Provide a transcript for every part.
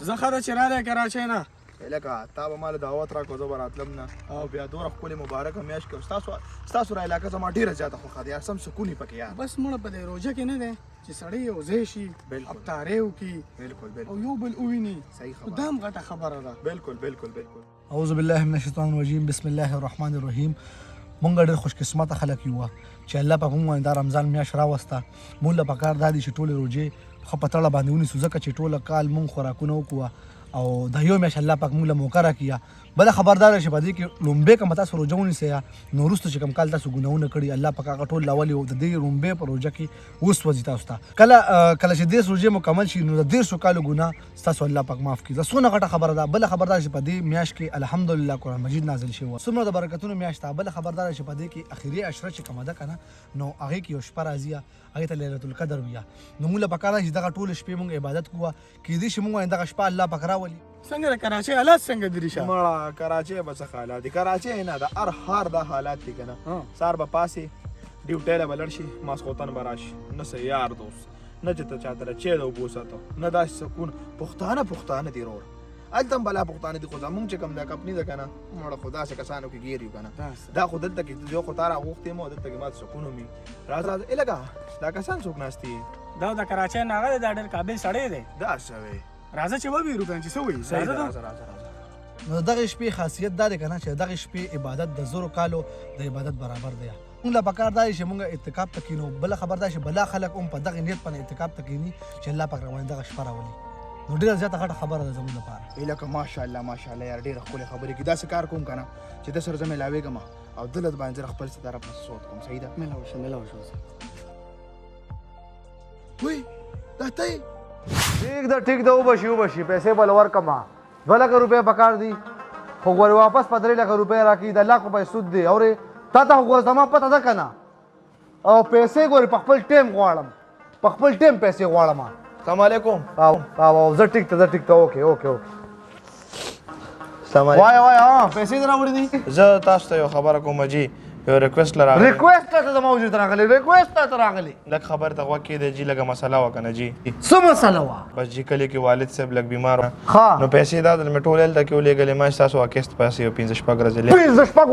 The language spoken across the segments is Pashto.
زه ښه ده چې رالی کراچۍ نه لکه تا به مال دعوت راکړو زه به راتلم نه او بیا دومره ښکلې مبارکه میاشت کې ستاسو را علاقه زما ډېره زیاته خوښه ده یار سم سکون یې پکې یار بس مړه په دې روژه کې نه دی چې سړی یو ځای شي افطارې وکړي او یو بل وویني دا هم غټه خبره ده بالکل اعوذ بالله من الشیطان الرجیم بسم الله الرحمن الرحیم مونږ ډېر خوش قسمته خلک یو چې الله پاک مونږ دا رمضان میاشت راوسته مونږ له پکار دا دي چې ټولې روژې ښه په تړه باندې ونیسو ځکه چې ټوله کال مونږ خوراکونه وکړو او دا یو میاشت الله پاک مونږ له موقع راکړي بله خبردار شي په دې کې لومبې کوم تاسو روژه ونیسئ نو وروسته چې کوم کال تاسو ګناهونه کړي الله پاک هغه ټول راولي او د دې لومبې په روژه کې وسوځي تاسو ته کله چې دېرش روژې مکمل شي نو د 150 کالو ګناه ستاسو الله پاک معاف کړي دا څونه غټه خبره ده بله خبردار شي په دې میاشت کې الحمدلله قرآن مجید نازل شوی څومره د برکتونو میاشت ده بله خبردار شي په دې کې اخري عشره چې کومه ده که نه نو هغې کې یو شپه راځي هغې ته لیلة القدر ویه نو مونږ له پکار ده چې دغه ټولې شپې مونږ عبادت کوو کیدای شي مونږ دغه شپه الله پاک راولي څنګه د کراچۍ حالات څنګه دي ریشه مړه کراچۍ به څه حالات دي کراچۍ نه د هر ښار دا حالات دي که نه سهار به پاسې ډیوټۍ له به لړ شي ماسخوتن به راشي نه څه یار دوست نه چې ته چاته له چای د اوبو ساتو نه داسې سکون پښتانه دي رور هلته هم بلا پښتانه دي خو زمونږ چې کوم دا کمپني ده که نه مړه خو داسې کسانو کې ګیر یو که نه دا خو دلته کې یو خو تا راغوښتې یم او دلته کې ما ته سکون ومي راځه لږه دا کسان څوک ناست دي دا د کراچۍ نه هغه دی دا ډېر قابل سړی دی دا څه وی راځه چې وویرو کنه چې څه وایي راځه نو دغه شپې خاصیت دا دی که نه چې دغه شپې عبادت د زرو کالو د عبادت برابر دی مونږ له پکار دا چې مونږ اعتکاف ته کینو بله خبر دا چې بلا خلک هم په دغه نیت باندې اعتکاف ته کیني چې الله پاک رواني دغه شپه راولي نو ډېره زیاته غټه خبره ده زموږ لپاره لکه ماشاءالله یار ډېره ښکلې خبرې کې داسې کار کوم که نه چې د سره زه میلاوېږم او دلت باندې زه خپل طرف نه سوت کوم صحیح ده میلاو شو وای دا ته ٹھیک ده وبشي پیسې به له ورکړم 2 لکه روپۍ پکار دي خو ګورې واپس په 3 لکه روپۍ راکړي د لاکو پیسې سود دی اورې تا ته خو ګوره زما پته ده که نه او پیسې ګورې په خپل ټیم غواړم پیسې غواړم السلام علیکم زه ټیک ته اوکې السلام علیکم وای پیسې دې راوړې دي زه تاسو ته یو خبره کوم جی یو ریکویسټ لرم ریکویسټ ته زما وجود راغلی لږ خبر ته غوږ کېږدی جي لږه مسله وه که نه جي څه مسله وه بس جي کلي کې والد صاحب لږ بیمار وه ښه نو پیسې دا مې ټول هلته کې ولېږلې ما چې تاسو اکیست پیسې یو 5 شپږ ورځې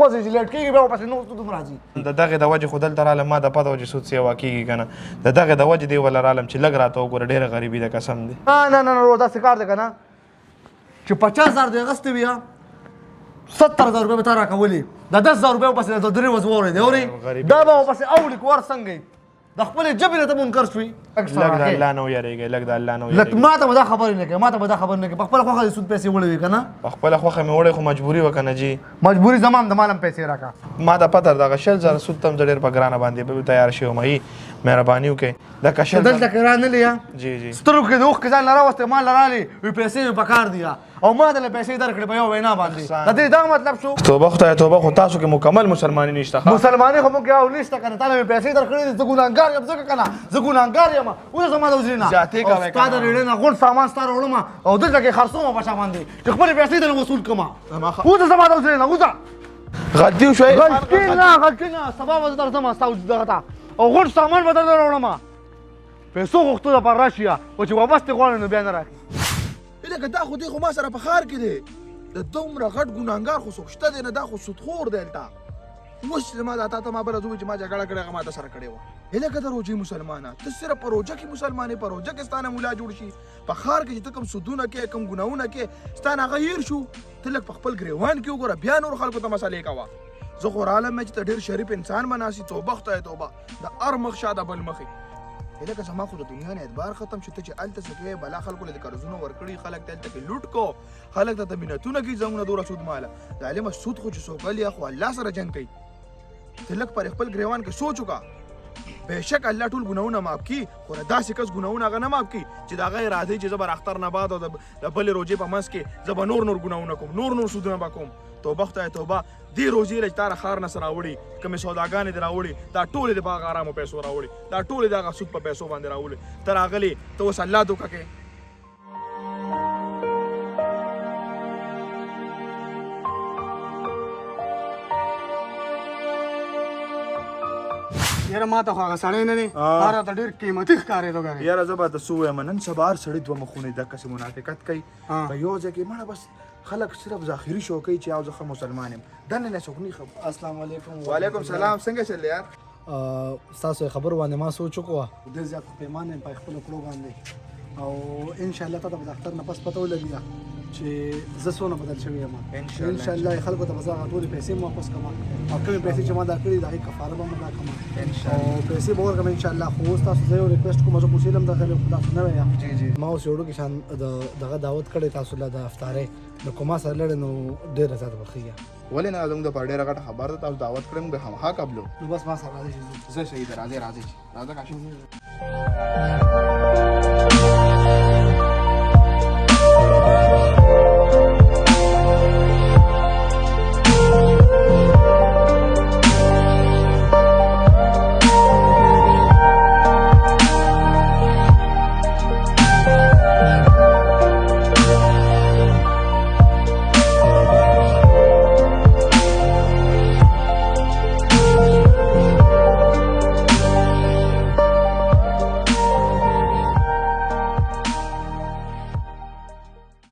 ورځې چې لیټ کېږي بیا ورپسې نور سود هم راځي د دغې د وجې خو دلته رالم ما د پته وه چې سود سیوا کېږي که نه د دغې د وجې دې وله رالم چې لږ راته وګوره ډېره غریبي ده قسم دی نه داسې کار دی که نه چې 50,000 دې اخیستې وي 70,000 روپۍ به تا راکولې د 10,000 روپۍ ورپسې د 3 ورځې واورېدې اورې دا به ورپسې اوړي که ور څنګه د خپلې ژبې نه ته منکر شوي لږ د الله نه ویرېږئ ما ته به دا خبرې نه کوې په خپله خوښه دې سود پیسې وړې وي که نه په خپله خوښه مې وړی خو مجبوري وه که نه جي مجبوري زما هم د مال هم پیسې راکړه ما ته پته دغه 100,000 سود ته هم زه ډېر په ګرانه باندې تیار شوی یم مهرباني وکړئ دکه 100,000 دلته کې رانلې یا جی سترګو کې د اوښکې ځان له راوستې ما له رالې وي پیسې مې پکار دي او ما دله پیسې درکړې په یو وینا باندې د دې دا مطلب شو توبه خدای توبه خو تاسو کې مکمل مسلماني نشته مسلمانۍ خو موږ او نشته که نه تا له مې پیسې درکړې دي زه ګناهګار یم ځکه که نه زه ګناهګار یم اوس زما د وزرې نه ستا د ریړۍ نه غونډ سامان ستا راوړم او دلته کې خرڅوم په چا باندې چې خپلې پیسې دله وصول کړم اوس زما د وزرې نه وځه غلطي وشوی غلطي نه سبا به زه درځم ستا دغه ته او غونډ سامان به درته راوړم پیسو غوښتو دپاره راشي او چې واپس دې غواړې نو بیا نه راکړي لکه دا خو دې خو ما سره په ښار کې دی د دومره غټ ګناهګار خو څوک شته دی نه دا خو سودخور دی هلته اوس چې ما دا تا ته ما بله زه ووایي چې ما جګړه کړې هغه ما ته سره کړې وه لکه د روژې مسلمانه ته صرف په روژه کې مسلمانې په روژه کې ستا نه ملا جوړ شي په ښار کې چې ته کوم سودونه کې کوم ګناهونه کې ستا نه هغه هېر شو ته لږ په خپل ګریوان کې وګوره بیا نور خلکو ته مسلې کوه زه خو راغلم چې ته ډېر شریف انسان به ناسي توبه خدای توبه د هر مخ شا د بل مخې لکه زما خو د دنیا نه اعتبار ختم شو ته چې هلته څه کوې بلا خلکو له د قرضونه ورکړي خلک ته هلته کې لوټ کو خلک ته منتونه کوي زمونه دومره سود ماله ظالمه سود خو چې څوک یا خو الله سره جنګ کوي ته لږ پر خپل ګریوان کې سوچ وکړه بېشک الله ټول ګناهونه معاف کړي خو د داسې کس ګناهونه هغه نه معاف کړي چې د هغه ارادې چې زه به اختر نه بعد او د بلې روژې په منځ کې زه به نور ګناهونه کوم نور سودونه به کوم توبه خدای توبه دې روزې له تا ښار نه سره راوړي کومې سوداګانې دې راوړي دا ټولې د باغ ارامو پیسو راوړي دا ټولې د هغه سود په پیسو باندې راوړي ته راغلې ته اوس الله دوکه کې یاره ما ته خو هغه سړی نه دی هغه ته ډېر قیمتي ښکارېدو ګرې یاره زه به درته څه ووایم نن سبا هر سړي دوه مخونه دقسې منافقت کوي په یو ځای کې مړه بس خلک صرف ظاهري شو کوي چې او زه ښه مسلمان یم دننه نه څوک نه خبر. السلام علیکم. وعلیکم سلام. څنګه چل یار؟ تاسو خبر باندې ما سوچ وکړه د زیات پیمانه په خپل کړو باندې او ان شاء الله ته د اختر نه پس پته ولګي چې زه څونه بدل شوی یم. ان شاء الله خلکو ته بزاغه ټول پیسې مو واپس کوم او کوم پیسې چې ما دا کړې دا کفاره به مدا کوم ان شاء الله او پیسې به ورکوم ان شاء الله. خو تاسو زه یو ریکوست کوم چې پوښتنه د غیر خدا نه ویا جی ما اوس یو ډول کې شان دغه دعوت کړې تاسو له د افطارې د کومه سره لړ نو ډېر زیات بخیه ولې نه زموږ د پړډې راغټه خبر ته تاسو دعوت کړم به هم ها قبلو نو بس ما سره راځي زه شهید راځي راځه کا